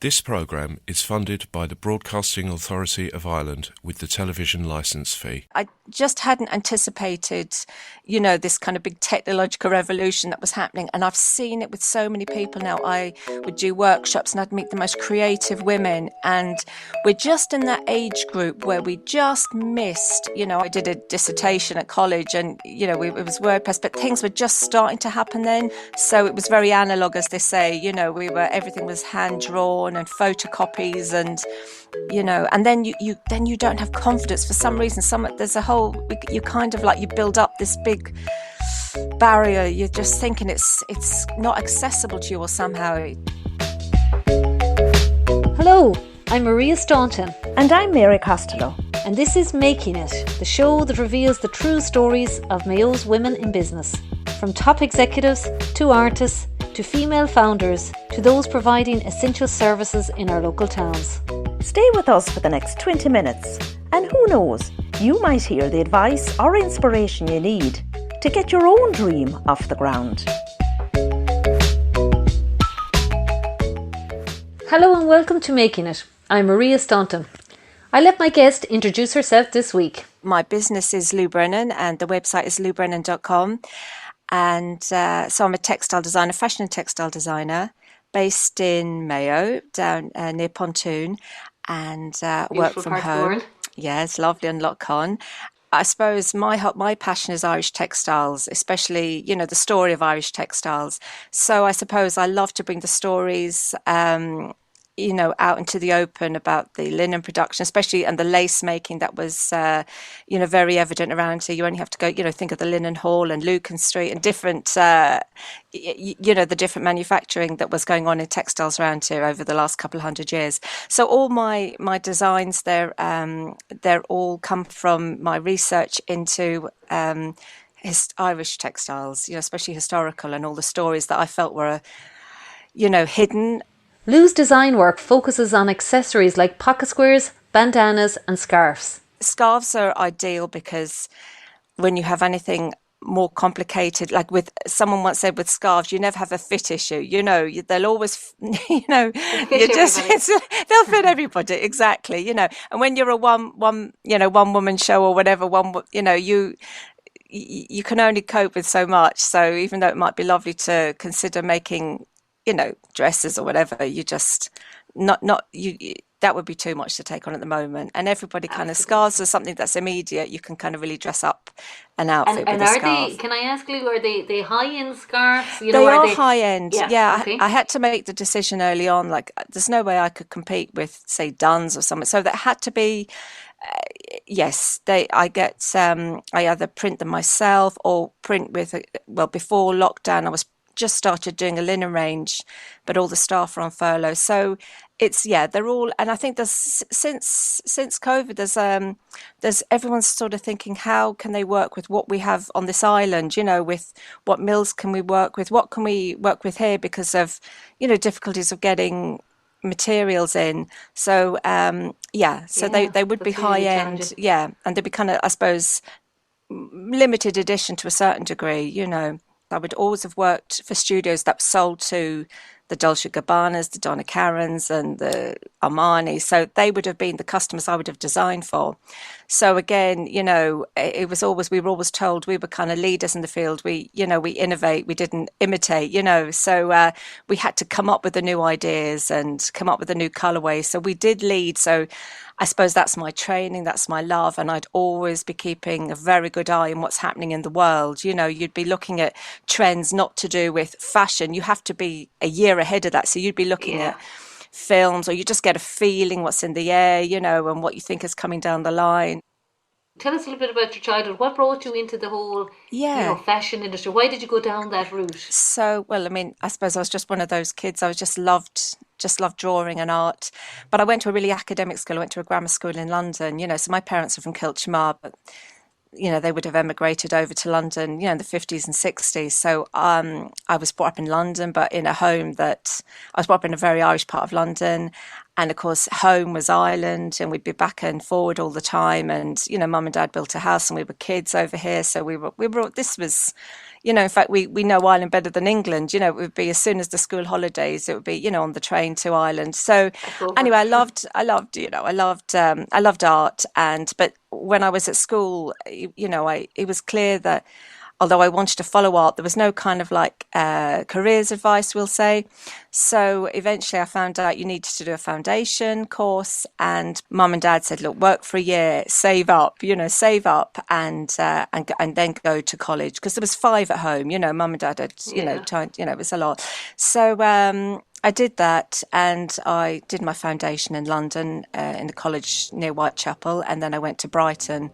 This programme is funded by the Broadcasting Authority of Ireland with the television licence fee. I just hadn't anticipated, this kind of big technological revolution that was happening. And I've seen it with so many people now. I would do workshops and I'd meet the most creative women. And we're just in that age group where we just missed, I did a dissertation at college and, it was WordPress, but things were just starting to happen then. So it was very analogue, as they say, everything was hand drawn and photocopies and and then you don't have confidence for some reason. There's a whole, you kind of like, you build up this big barrier. You're just thinking it's not accessible to you or somehow. Hello, I'm Maria Staunton. And I'm Mary Costello. And this is Making It, the show that reveals the true stories of Mayo's women in business. From top executives to artists to female founders to those providing essential services in our local towns. Stay with us for the next 20 minutes and who knows, you might hear the advice or inspiration you need to get your own dream off the ground. Hello and welcome to Making It. I'm Maria Staunton. I let my guest introduce herself this week. My business is Lou Brennan and the website is loubrennan.com. And so I'm a textile designer, fashion and textile designer, based in Mayo, down near Pontoon, and work from home. Yeah, it's lovely on Loch Con. I suppose my passion is Irish textiles, especially, the story of Irish textiles. So I suppose I love to bring the stories, out into the open about the linen production, especially, and the lace making that was, very evident around here. You only have to go, think of the Linen Hall and Lucan Street and different, the different manufacturing that was going on in textiles around here over the last couple of 100 years. So all my designs, they're all come from my research into Irish textiles, especially historical, and all the stories that I felt were, hidden. Lou's design work focuses on accessories like pocket squares, bandanas and scarves. Scarves are ideal because when you have anything more complicated, like with someone once said with scarves, you never have a fit issue. They'll always, they'll fit everybody exactly. And when you're a one woman show or whatever, you can only cope with so much. So even though it might be lovely to consider making, dresses or whatever, you just that would be too much to take on at the moment. And everybody kind of, scarves are something that's immediate. You can kind of really dress up an outfit with a scarf. Can I ask, Lou, are they high-end scarves? They are high-end. Yeah. Okay. I had to make the decision early on, like there's no way I could compete with, say, Dunn's or something. So that had to be, yes, I either print them myself or print with, before lockdown, I was just started doing a linen range, but all the staff are on furlough. So they're all, and I think there's since COVID, there's everyone's sort of thinking, how can they work with what we have on this island? With what mills can we work with? What can we work with here because of difficulties of getting materials in. So they would be high end, and they'd be kind of, I suppose, limited edition to a certain degree. I would always have worked for studios that sold to the Dolce Gabbanas, the Donna Karans and the Armani. So they would have been the customers I would have designed for. So again, we were always told we were kind of leaders in the field. We innovate, we didn't imitate, so we had to come up with the new ideas and come up with a new colorway. So we did lead. So I suppose that's my training, that's my love, and I'd always be keeping a very good eye on what's happening in the world. You'd be looking at trends not to do with fashion. You have to be a year ahead of that. So you'd be looking at films, or you just get a feeling what's in the air, and what you think is coming down the line. Tell us a little bit about your childhood. What brought you into the whole fashion industry? Why did you go down that route? So, I suppose I was just one of those kids. I was just loved drawing and art. But I went to a really academic school. I went to a grammar school in London, so my parents are from Kilchmar, but they would have emigrated over to London, in the 50s and 60s. So I was brought up in London, but in a home I was brought up in a very Irish part of London. And of course, home was Ireland, and we'd be back and forward all the time. And, mum and dad built a house and we were kids over here. So this was, in fact, we know Ireland better than England. It would be as soon as the school holidays, it would be, on the train to Ireland. So anyway, I loved art. But when I was at school, it was clear that although I wanted to follow art, there was no kind of careers advice, we'll say. So eventually I found out you needed to do a foundation course, and mum and dad said, look, work for a year, save up, and then go to college. Because there was 5 at home, mum and dad had, it was a lot. So I did that, and I did my foundation in London, in the college near Whitechapel, and then I went to Brighton.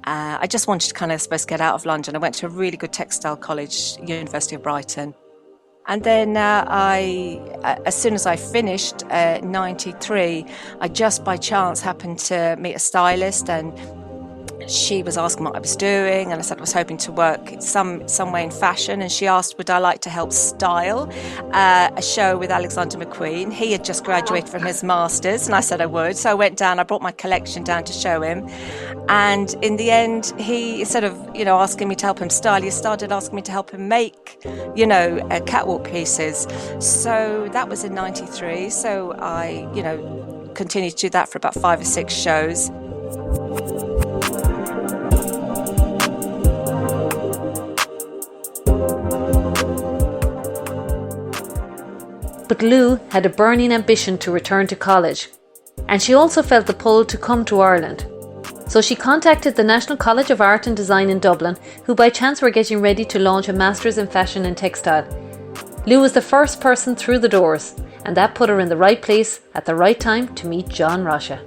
I just wanted to kind of, get out of London. I went to a really good textile college, University of Brighton. And then as soon as I finished, 93, I just by chance happened to meet a stylist, and she was asking what I was doing, and I said I was hoping to work some way in fashion, and she asked would I like to help style a show with Alexander McQueen. He had just graduated from his masters, and I said I would. So I went down, I brought my collection down to show him, and in the end he, instead of asking me to help him style, he started asking me to help him make catwalk pieces. So that was in 93. So I continued to do that for about 5 or 6 shows. But Lou had a burning ambition to return to college, and she also felt the pull to come to Ireland. So she contacted the National College of Art and Design in Dublin, who by chance were getting ready to launch a Masters in Fashion and Textile. Lou was the first person through the doors, and that put her in the right place at the right time to meet John Rocha.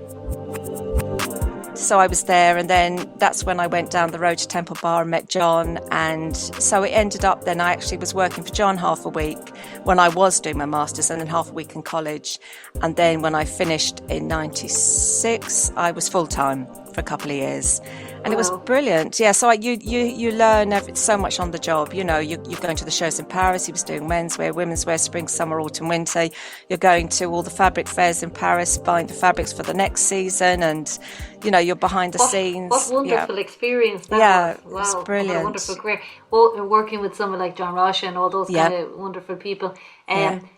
So I was there, and then that's when I went down the road to Temple Bar and met John. And so it ended up then I actually was working for John half a week when I was doing my masters, and then half a week in college. And then when I finished in 96, I was full-time for a couple of years. And it was brilliant. Yeah, so you learn so much on the job. You're going to the shows in Paris. He was doing menswear, women's wear, spring, summer, autumn, winter. You're going to all the fabric fairs in Paris, buying the fabrics for the next season, and you're behind the scenes. What wonderful experience that was. Wow, it was brilliant. What a wonderful career. Well, working with someone like John Rocha and all those kind of wonderful people.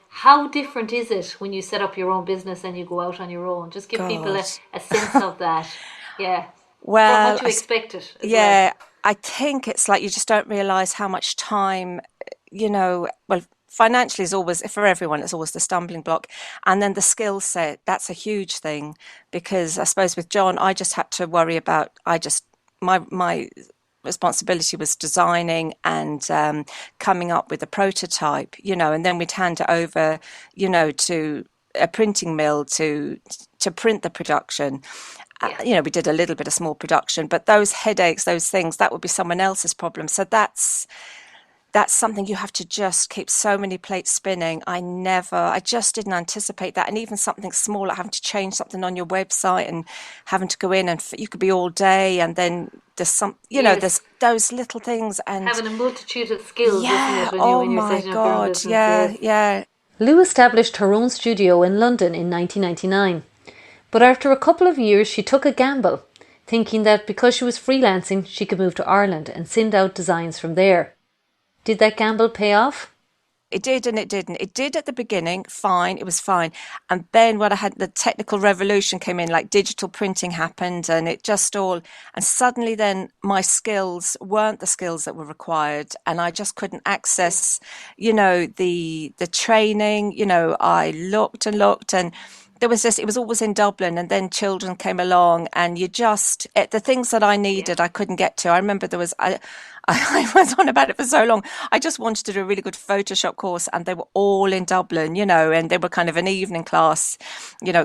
How different is it when you set up your own business and you go out on your own? Just give people a sense of that. Yeah. Well, what you expected. I think it's like you just don't realise how much time, financially is always, for everyone, it's always the stumbling block. And then the skill set, that's a huge thing, because I suppose with John, I just had to worry about, my responsibility was designing and coming up with a prototype, and then we'd hand it over, to a printing mill to print the production. We did a little bit of small production, but those headaches, those things, that would be someone else's problem. So that's something you have to just keep so many plates spinning. I just didn't anticipate that. And even something small, like having to change something on your website and having to go in, and you could be all day, and then there's there's those little things. And having a multitude of skills, isn't it? When you're setting up your own business. Yeah. Lou established her own studio in London in 1999. But after a couple of years, she took a gamble, thinking that because she was freelancing, she could move to Ireland and send out designs from there. Did that gamble pay off? It did and it didn't. It did at the beginning, fine, it was fine. And then when I had the technical revolution came in, like digital printing happened, and it just and suddenly then my skills weren't the skills that were required, and I just couldn't access, the training. I looked and there was it was always in Dublin, and then children came along, and the things that I needed, I couldn't get to. I remember I was on about it for so long. I just wanted to do a really good Photoshop course, and they were all in Dublin, and they were kind of an evening class,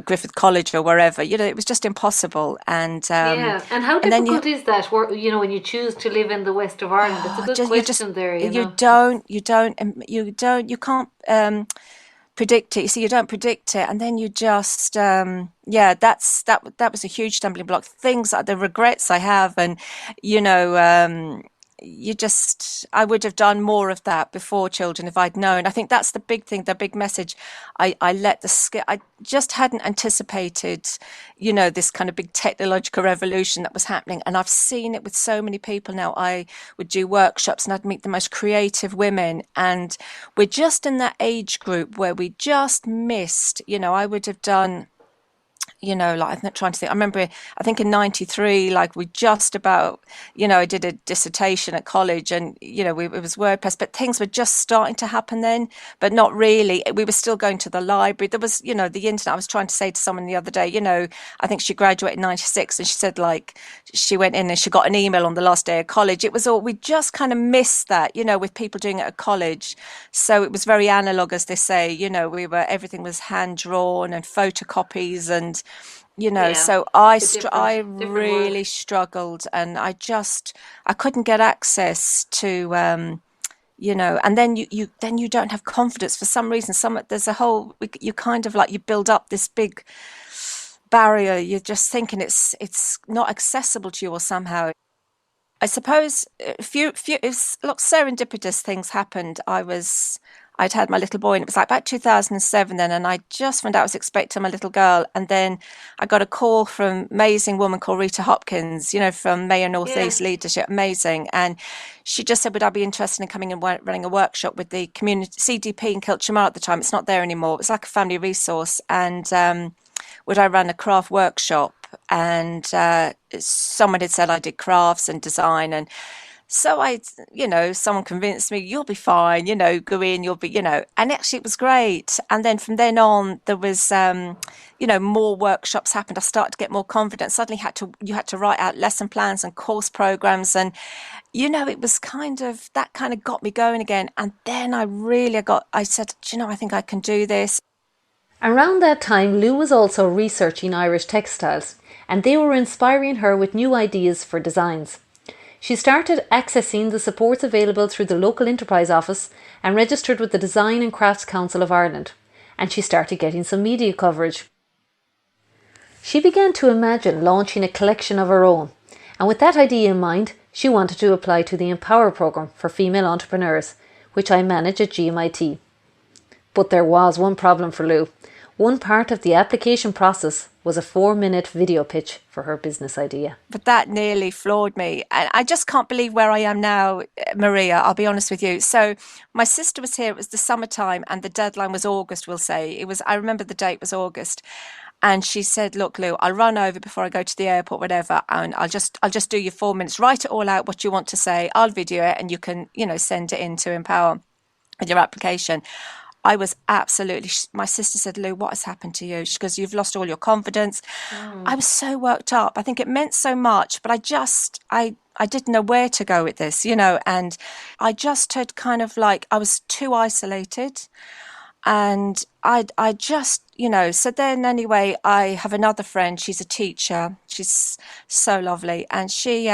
Griffith College or wherever, it was just impossible. And and how difficult is that, when you choose to live in the west of Ireland? It's a good question there, you can't predict it. You see, you don't predict it, and then you just that was a huge stumbling block. Things like the regrets I have, and I would have done more of that before children if I'd known. I think that's the big thing, the big message. I just hadn't anticipated, this kind of big technological revolution that was happening. And I've seen it with so many people now. I would do workshops and I'd meet the most creative women. And we're just in that age group where we just missed, I would have done, like I'm not trying to think. I remember, I think in '93, like we just about, I did a dissertation at college, and it was WordPress, but things were just starting to happen then, but not really. We were still going to the library. There was, the internet. I was trying to say to someone the other day, I think she graduated in '96, and she said like she went in and she got an email on the last day of college. It was all, we just kind of missed that, with people doing it at college. So it was very analog, as they say. Everything was hand drawn and photocopies and. So I really struggled, and I couldn't get access to, and then you don't have confidence for some reason. You kind of like, you build up this big barrier. You're just thinking it's not accessible to you, or somehow. I suppose it's lots of serendipitous things happened. I'd had my little boy, and it was like about 2007 then, and I just found out I was expecting my little girl, and then I got a call from an amazing woman called Rita Hopkins, from Mayor Northeast Leadership, amazing, and she just said, would I be interested in coming and running a workshop with the community CDP in Kiltramar at the time? It's not there anymore. It was like a family resource, and would I run a craft workshop? And someone had said I did crafts and design, and so someone convinced me, you'll be fine, go in, you'll be, and actually it was great. And then from then on, there was, more workshops happened. I started to get more confident. Suddenly you had to write out lesson plans and course programs. And, it was that kind of got me going again. And then I said, I think I can do this. Around that time, Lou was also researching Irish textiles, and they were inspiring her with new ideas for designs. She started accessing the supports available through the local enterprise office and registered with the Design and Crafts Council of Ireland, and she started getting some media coverage. She began to imagine launching a collection of her own, and with that idea in mind, she wanted to apply to the Empower programme for female entrepreneurs, which I manage at GMIT. But there was one problem for Lou. One part of the application process was a 4-minute video pitch for her business idea. But that nearly floored me. And I just can't believe where I am now, Maria, I'll be honest with you. So my sister was here, it was the summertime, and the deadline was August, we'll say. I remember the date was August. And she said, look, Lou, I'll run over before I go to the airport, whatever, and I'll just do your 4 minutes. Write it all out, what you want to say. I'll video it, and you can, send it in to Empower with your application. I was absolutely, my sister said, Lou, what has happened to you? She goes, you've lost all your confidence. I was so worked up. I think it meant so much, but I didn't know where to go with this, and I just had kind of like, I was too isolated. And I just, so then anyway, I have another friend, she's a teacher. She's so lovely. And she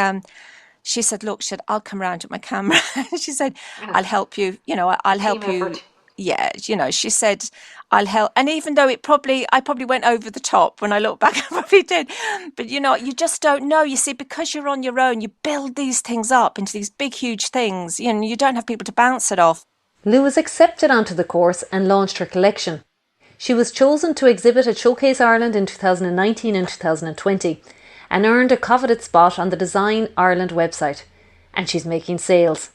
said, look, I'll come round with my camera. She said, I'll help you, I'll help you. Effort. Yeah, she said, I'll help. And even though I probably went over the top when I look back, I probably did. But, you just don't know. You see, because you're on your own, you build these things up into these big, huge things. You don't have people to bounce it off. Lou was accepted onto the course and launched her collection. She was chosen to exhibit at Showcase Ireland in 2019 and 2020 and earned a coveted spot on the Design Ireland website. And she's making sales.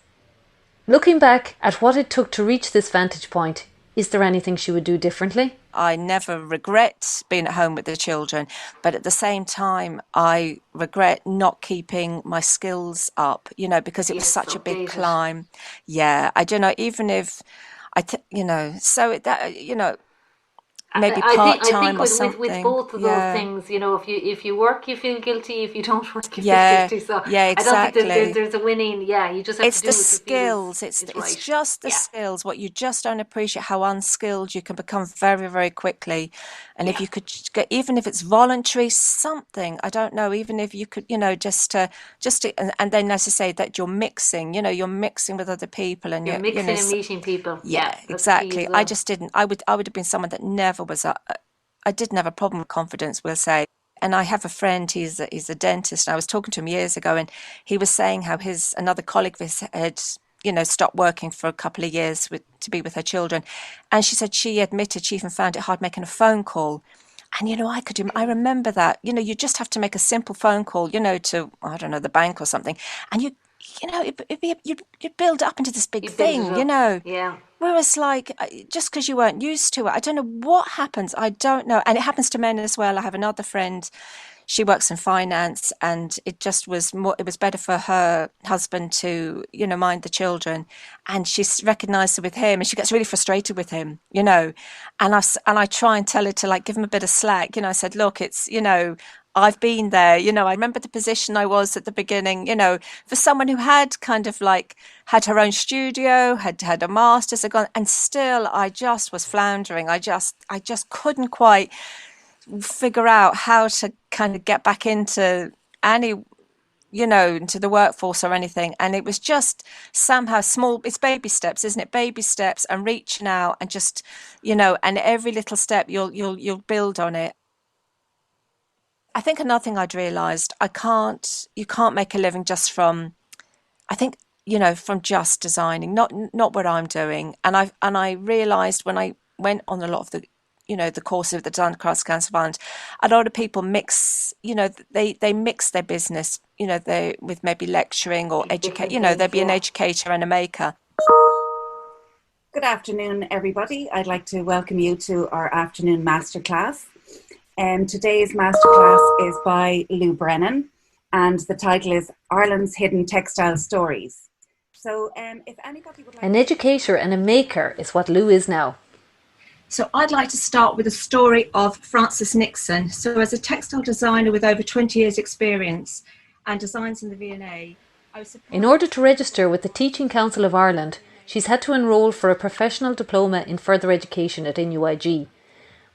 Looking back at what it took to reach this vantage point, is there anything she would do differently? I never regret being at home with the children, but at the same time, I regret not keeping my skills up, because it was such a big climb. Yeah, I don't know, even if maybe part-time or something. With both of those things, if you work, you feel guilty. If you don't work, you feel guilty. So exactly. I don't think there's a winning. Yeah, you just have to do the skills. It's just the skills. What you just don't appreciate how unskilled you can become very, very quickly. And if you could get, even if it's voluntary, something, I don't know, even if you could, just to, and then as I say that you're mixing with other people and you're mixing and meeting people. Yeah, exactly. I just didn't. I would have been someone that never was. I didn't have a problem with confidence, we'll say. and I have a friend, he's a dentist, and I was talking to him years ago, and he was saying how another colleague of his had, stopped working for a couple of years to be with her children. And she said she admitted she even found it hard making a phone call. And, I remember that, you just have to make a simple phone call, to, I don't know, the bank or something. And you'd build up into this big thing, Yeah. Whereas, just because you weren't used to it, I don't know what happens. I don't know. And it happens to men as well. I have another friend, she works in finance, and it just was more, it was better for her husband to, mind the children. And she's recognised it with him, and she gets really frustrated with him, And I try and tell her to give him a bit of slack. I said, look, it's, I've been there, I remember the position I was at the beginning, for someone who had kind of had her own studio, had a master's, and still I just was floundering. I just couldn't quite figure out how to kind of get back into into the workforce or anything. And it was just somehow small, it's baby steps, isn't it? Baby steps and reaching out and just, and every little step you'll build on it. I think another thing I'd realised, you can't make a living just from, I think, from just designing, not what I'm doing. And I realised when I went on a lot of the course of the Design Crafts Council of Ireland, a lot of people mix, they mix their business, they with maybe lecturing or educate, there'd be an educator and a maker. Good afternoon, everybody. I'd like to welcome you to our afternoon masterclass. Today's masterclass is by Lou Brennan, and the title is Ireland's Hidden Textile Stories. So if anybody would like... An educator and a maker is what Lou is now. So I'd like to start with a story of Frances Nixon. So as a textile designer with over 20 years experience and designs in the V&A, in order to register with the Teaching Council of Ireland, she's had to enrol for a professional diploma in further education at NUIG.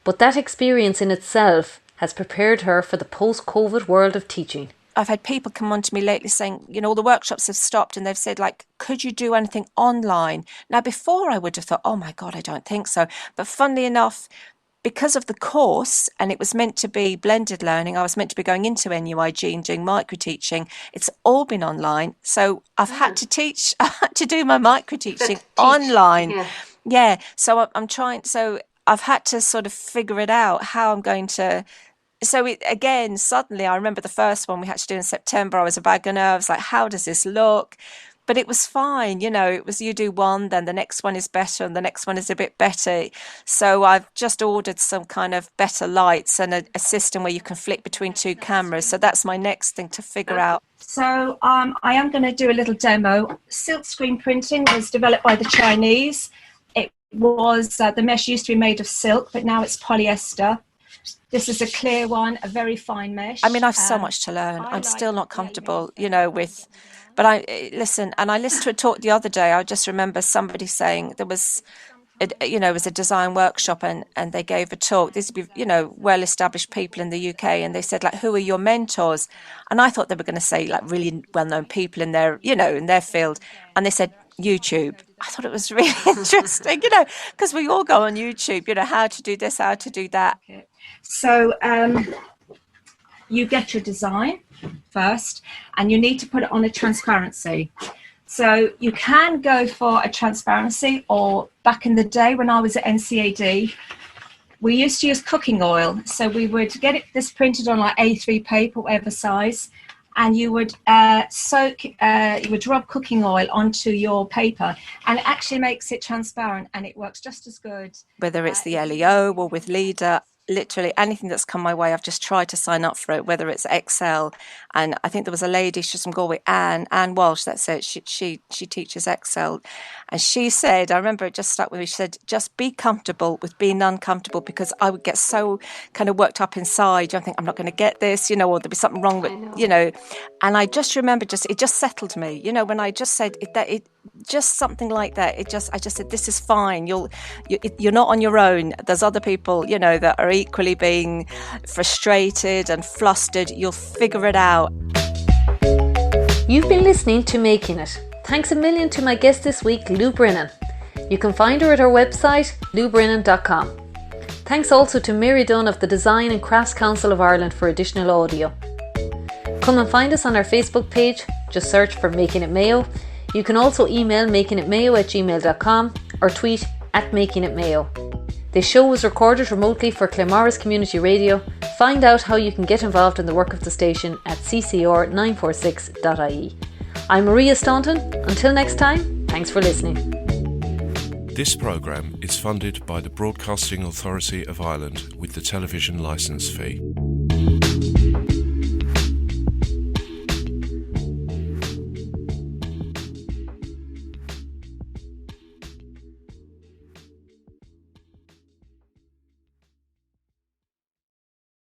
But that experience in itself has prepared her for the post-COVID world of teaching. I've had people come on to me lately saying, all the workshops have stopped, and they've said, could you do anything online? Now, before I would have thought, oh my God, I don't think so. But funnily enough, because of the course, and it was meant to be blended learning, I was meant to be going into NUIG and doing micro-teaching. It's all been online. So I've had to do my micro-teaching online. Yeah. So I'm trying, so I've had to sort of figure it out, how I'm going to... So again, suddenly I remember the first one we had to do in September. I was a bag of nerves, how does this look? But it was fine. It was you do one, then the next one is better and the next one is a bit better. So I've just ordered some kind of better lights and a system where you can flick between two cameras. So that's my next thing to figure out. So I am going to do a little demo. Silk screen printing was developed by the Chinese. It was, the mesh used to be made of silk, but now it's polyester. This is a clear one, a very fine mesh. I mean, I've so much to learn. I'm still not comfortable, with... But I listened to a talk the other day. I just remember somebody saying there was, it was a design workshop and they gave a talk. These would be, well-established people in the UK. And they said, who are your mentors? And I thought they were going to say, really well-known people in their, in their field. And they said, YouTube. I thought it was really interesting, because we all go on YouTube, how to do this, how to do that. So you get your design first, and you need to put it on a transparency. So you can go for a transparency, or back in the day when I was at NCAD, we used to use cooking oil. So we would get this printed on A3 paper, whatever size, and you would you would rub cooking oil onto your paper, and it actually makes it transparent, and it works just as good. Whether it's the LEO or with Leader, literally anything that's come my way, I've just tried to sign up for it, whether it's Excel. And I think there was a lady, she's from Galway, Anne Walsh, that's it. She teaches Excel. And she said, I remember it just stuck with me, she said, just be comfortable with being uncomfortable, because I would get so kind of worked up inside. I think I'm not going to get this, or there'll be something wrong with, And I just remember it just settled me, when I just said it just something like that. I just said, this is fine. You're not on your own. There's other people, that are equally being frustrated and flustered. You'll figure it out. You've been listening to Making It. Thanks a million to my guest this week, Lou Brennan. You can find her at her website, loubrennan.com. Thanks also to Mary Dunn of the Design and Crafts Council of Ireland for additional audio. Come and find us on our Facebook page, just search for Making It Mayo. You can also email makingitmayo@gmail.com or tweet @makingitmayo. This show was recorded remotely for Claremorris Community Radio. Find out how you can get involved in the work of the station at ccr946.ie. I'm Maria Staunton. Until next time, thanks for listening. This programme is funded by the Broadcasting Authority of Ireland with the television licence fee.